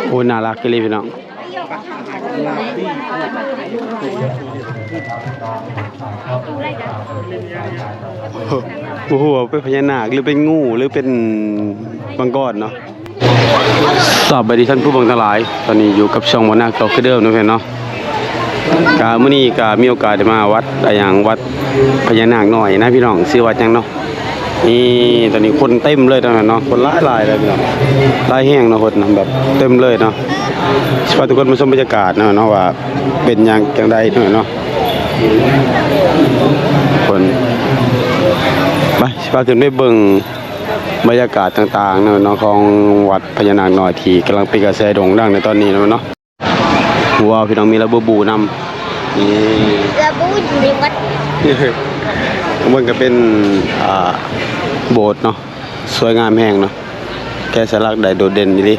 โอ้น่ารักเลยพี่น้องโอ้โหเป็นพญานาคหรือเป็นงูหรือเป็นมังกรเนาะสอบไปดิท่านผู้บังทั้งหลายตอนนี้อยู่กับช่องวันนาคตกเดิมนะเพื่อนเนาะกามื้อนี้กามีโอกาสได้มาวัดอย่างวัดพญานาคหน่อยนะพี่น้องชื่อวัดยังเนาะนี่ตอนนี้คนเต็มเลยตอนนั้นเนาะคนหลายเลยพี่น้องหลายแห้งเนาะคนแบบเต็มเลยเนาะสวัสดีทุกคนมาชมบรรยากาศเนาะว่าเป็นอย่างใดเนาะคนไปสวัสดีได้เบิ่งบรรยากาศต่างๆเนาะของวัดพญานาคหน่อยที่กำลังเป็นกระแสโด่งดังในตอนนี้เนาะว้าวพี่น้องมีระเบิดบูนำนี่ระเบิดอยู่ในวัดมันก็เป็นโบสถ์เนาะสวยงามแห้งเนาะแกะสลักได้โดดเด่นดีนี่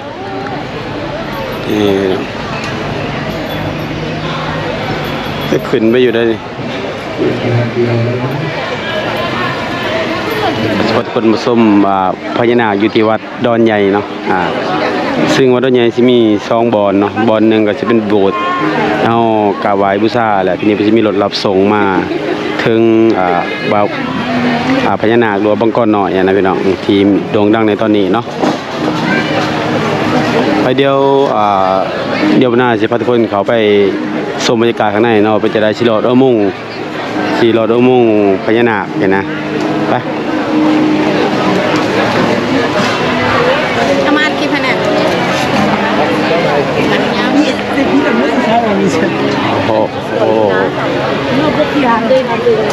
จะขึ้นไปอยู่ได้นี่สวัสดีคนมาชมพญานาคอยู่ที่วัดดอนใหญ่เนาะซึ่งวัดดอนใหญ่จะมี2บ่อนเนาะบ่อนหนึ่งก็จะเป็นโบสถ์เอากราบไหว้บูชาแหละทีนี้จะมีรถรับส่งมาถึงบ่าวพญานาคหรือบังกรน้อยนะพี่น้องทีมโด่งดังในตอนนี้เนาะไปเดี๋ยวหน้าสิพาทุกคนเขาไปชมบรรยากาศข้างในเนาะไปจะได้ชิลอดมุ่งพญานาคเห็นนะไปประมาณกี่พันเนี่ยโอ้โห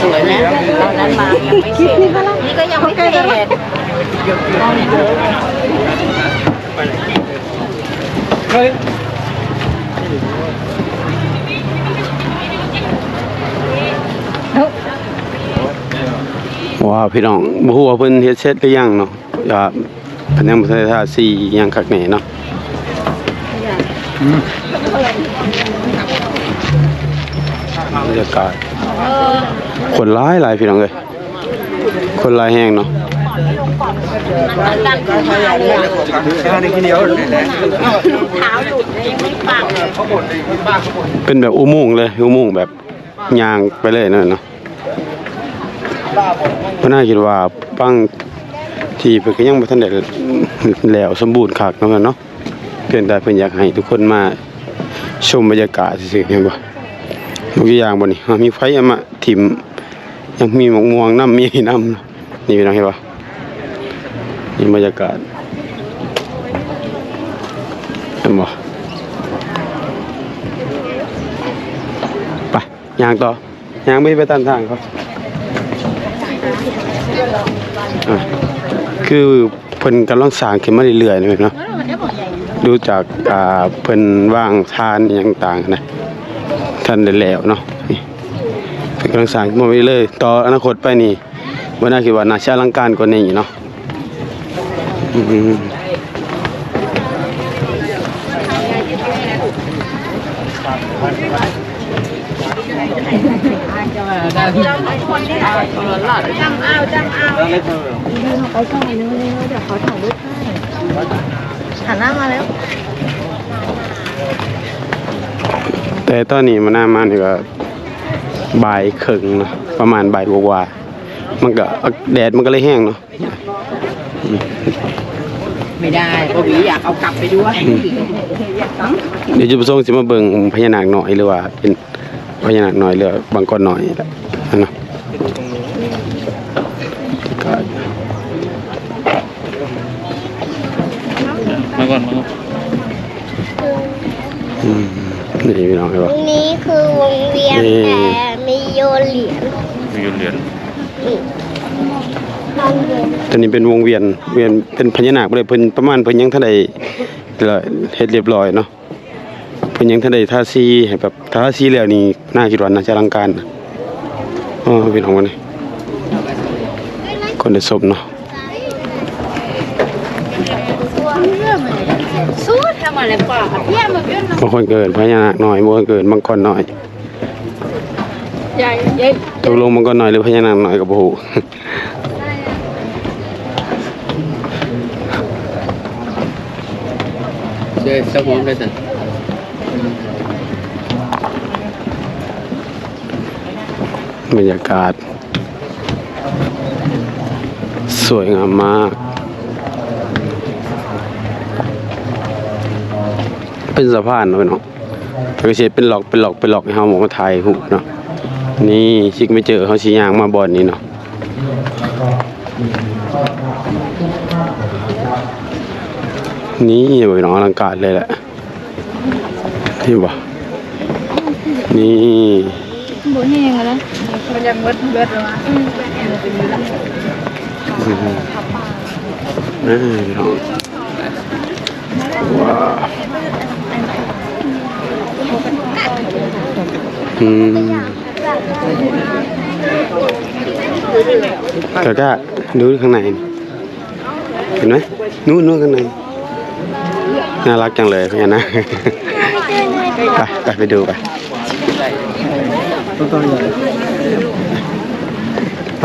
สวยนะตอนนั้นมายังไม่เสร็จนี่ก็ยังไม่เสร็จว้าวพี่น้องบ่ฮู้ว่าเพิ่นเฮ็ดเสร็จหรือยังเนาะเพิ่นยังบ่ทันได้ทาสีหยังคักแน่เนาะบรรยากาศคนหลายพี่น้องเอ้ยคนหลายแห้งเนาะเป็นแบบอุโมงค์เลยอุโมงค์แบบยางไปเลยนั่นเนาะก็น่าคิดว่าปังที่เพิ่นก็ยังบ่ทันได้แล้วสมบูรณ์คักเนาะเพียงแต่เพิ่นอยากให้ทุกคนมาชมบรรยากาศซื่อๆเห็นบ่ทุกอย่างบ่นี่มีไฟมาถิ่มยังมีหมอกม่วงน้ำมีน้ำนี่พี่น้องเห็นบ่นี่บรรยากาศเห็นบ่ไปย่างต่อย่างไม่ไปตามทางเขาคือเพิ่นกำลังสร้างขึ้นมาเรื่อยๆเนาะดูจากเพิ่นวางทานอย่างต่างนะท่านได้แล้วเนาะนี่เพิ่นกำลังสร้างมาเรื่อยๆต่ออนาคตไปนี่บ่น่าคิดว่าน่าจะอลังการกว่านี้เนาะจำเอาไปช่องไหนนึงเลยเดี๋ยวเขาถ่ายรูปให้หันหน้ามาแล้วแต่ตอนนี้มันน่ามานี่ก็บ่ายครึ่งเนาะประมาณบ่ายกว่ามันก็แดดมันก็เลยแห้งเนาะไม่ได้พ่อหวีอยากเอากลับไปด้วยเดี๋ยวจุดประสงค์สิมาเบิ่งพญานาคน้อยหรือว่าเป็นพญานาคน้อยหรือบางกรน้อยแหละเนาะมาก่อนนี่พี่น้องเห็นป่ะนี้คือวงเวียนแต่มีโยนเหรียญตอนนี้เป็นวงเวียนเป็นพญานาคเลยเพิ่นประมาณเพิ่นยังทันได้เฮ็ดเรียบร้อยเนาะเพิ่นยังทันได้ทาสีให้แบบทาสีแล้วนี่น่าคิดว่าน่าจะอลังการพี่น้องวันนี้คนได้ชมเนาะบางคนเกิดพญานาคน้อยบางคนเกิดมังกรน้อยตกลงมังกรน้อยหรือพญานาคน้อยกับบ่ฮู้ เด้อสักผมได้จ้ะบรรยากาศสวยงามมากเป็นสะพานเนาะเนาะก็สิเป็นหลอกให้เฮาหมองมาถ่ายรูปเนาะนี่ชิกไม่เจอเขาสิย่างมาบ่อนนี้เนาะนี่เบิ่งเนาะอลังการเลยแหละนี่บ่นี่ บ่แห้งแล้วมันยังเบิดแล้วอ่ะเนาะว้าวก็ดูข้างในเห็นไหมนู่นข้างในน่ารักจังเลยพี่นะไปดูไป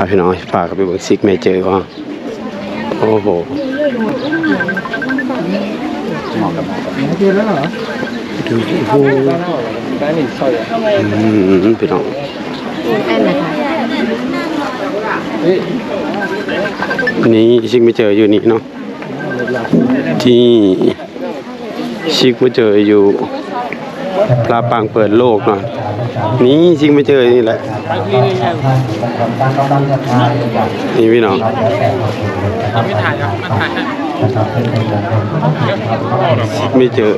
พี่น้องฝากกับไปเบิกซิกเมเจอร์ว่าโอ้โหดูโอ้โหพี่น้องนี่ชิกไม่เจออยู่นี่เนาะที่ชิกไม่เจออยู่ปลาปางเปิดโลกเนาะนี่ชิกไม่เจอนี่แหละนี่พี่น้องไม่ถ่ายครับมาถ่ายไม่เจอ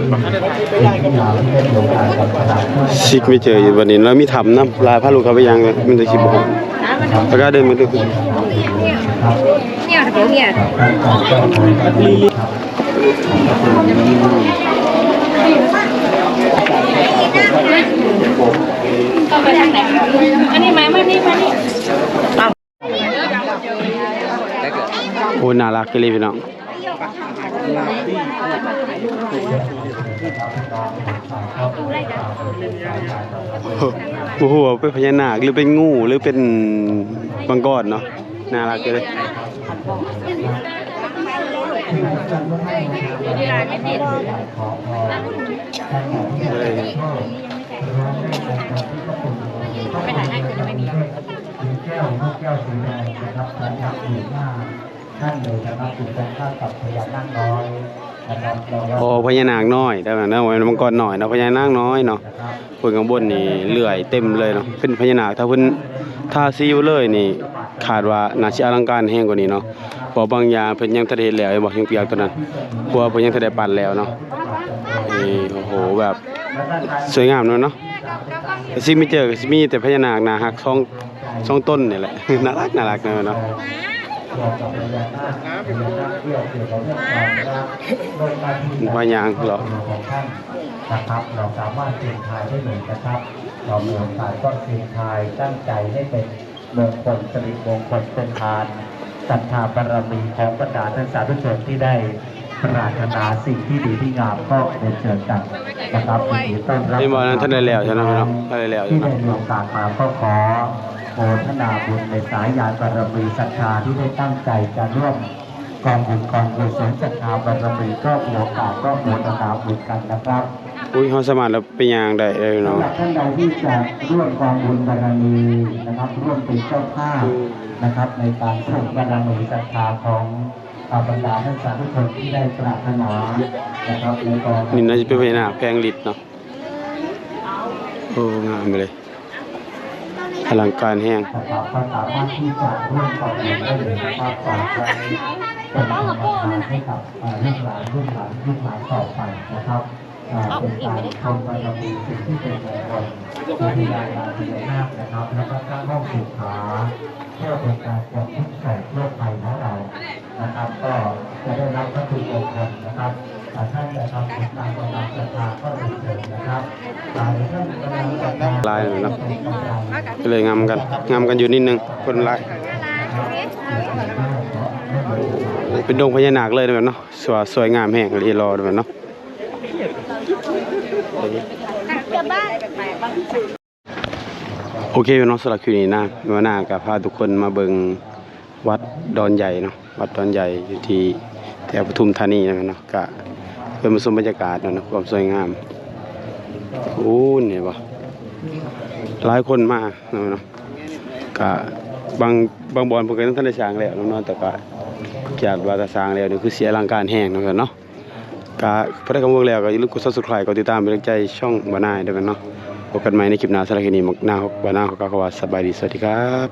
ชิกไม่เจออยู่วันนี้แล้วมีทำน้ำลายผ้าลูกเขาไปยังมันจะคิดบอกแล้วก็เดินมาดูเนี่ยไปทางไหนอันนี้มานี่โอ้น่ารักเลยพี่น้องโอ้โหเป็นพญานาคหรือเป็นงูหรือเป็นมังกรเนาะน่ารักเลยโอ้พญานาคน้อยได้ไหมนะวันมังกรหน่อยนะพญานาคน้อยเนาะบนข้างบนนี่เลื่อยเต็มเลยเนาะเป็นพญานาคถ้าเพิ่นทาซีเลยนี่ขาดว่าน่าจะอลังการแห้งกว่านี้เนาะเพราะบางอย่างเพิ่นยังทะเลแล้วบอกยังเปียกตัวนั้นกลัวเพิ่นยังทะเลปั่นแล้วเนาะนี่โอ้โหแบบสวยงามเนาะซิไม่เจอซิมีแต่พญานาคนาฮักช่องต้นนี่แหละน่ารักเนาะว่าอย่างหรอนะครับเราสามารถเสี่ยงทายได้เลยนะครับเราเมืองทายก็เสี่ยงทายตั้งใจให้เป็นเมืองคนสิริมงคลเป็นทานศรัทธาบารมีของบรรดาท่านสาธุชนที่ได้ปรารถนาสิ่งที่ดีที่งามก็เรียนเชิญกันนะครับที่ต้อนรับที่บอกนั้นท่านได้แล้วใช่ไหมครับท่านได้แล้วที่ได้มีโอกาสมาก็ขอโอทนาบุญในสายญาณบารมีศรัทธาที่ได้ตั้งใจจะร่วมกองบุญกองกุศลศรัทธาบารมีก็มีโอกาสก็โอทนาบุญกันนะครับอุ้ยเขาสมัครแล้วเป็นอย่างใดเลยเนาะท่านใดที่จะร่วมกองบุญบารมีนะครับร่วมเป็นเจ้าภาพนะครับในการส่งบารมีศรัทธาของบรรดาท่านสาธุชนที่ได้ปรารถนานะครับในกองนี่น่าจะเป็นพญานาคแพงฤทธิ์เนาะโอ้งามเลยอลังการแห้งนะครับก็สามารถที่จะร่วมกองบุญได้เลยนะครับฝากไว้เป็นกำลังใจให้กับลูกหลานต่อไปนะครับเป็นการทำบารมีสิ่งที่เป็นมงคลที่ได้มาที่ได้มากนะครับแล้วก็สร้างห้องสุขาเพื่อเป็นการปลดทุกข์ใส่โลกภัยของเรานะครับก็จะได้รับวัตถุมงคลนะครับท่านจะทำบุญตามกำลังศรัทธาก็ได้เถิดนะครับหลายท่านกำลังศรัทธาลายเลยเนาะก็เลยงามกันอยู่นิดนึงคนลายเป็นดงพญานาคเลยแบบเนาะสวยงามแห้งรีรอแบบเนาะโอเคพี่น้องสำหรับคลิปนี้นะวันหน้าก็พาทุกคนมาเบิ่งวัดดอนใหญ่เนาะวัดดอนใหญ่อยู่ที่แถวปทุมธานีนะเนาะก็ เพื่อมาชมบรรยากาศเนาะความสวยงามโอ้เนี่ยบ่หลายคนมาเนาะก็บางบอนเพิ่นก็ต้องทันได้สร้างแล้วเนาะแต่ก็จากว่าจะสร้างแล้วนี่คือเสียอลังการแฮงเนาะก็พอได้คำว่าแล้วก็อย่าลืมกด Subscribe กดติดตามเป็นกำลังใจช่องบ่นายด้วยกันเนาะพบกันใหม่ในคลิปหน้าสำหรับคลิปนี้มักหน้าบ่นายขอกล่าวคำว่าสบายดีสวัสดีครับ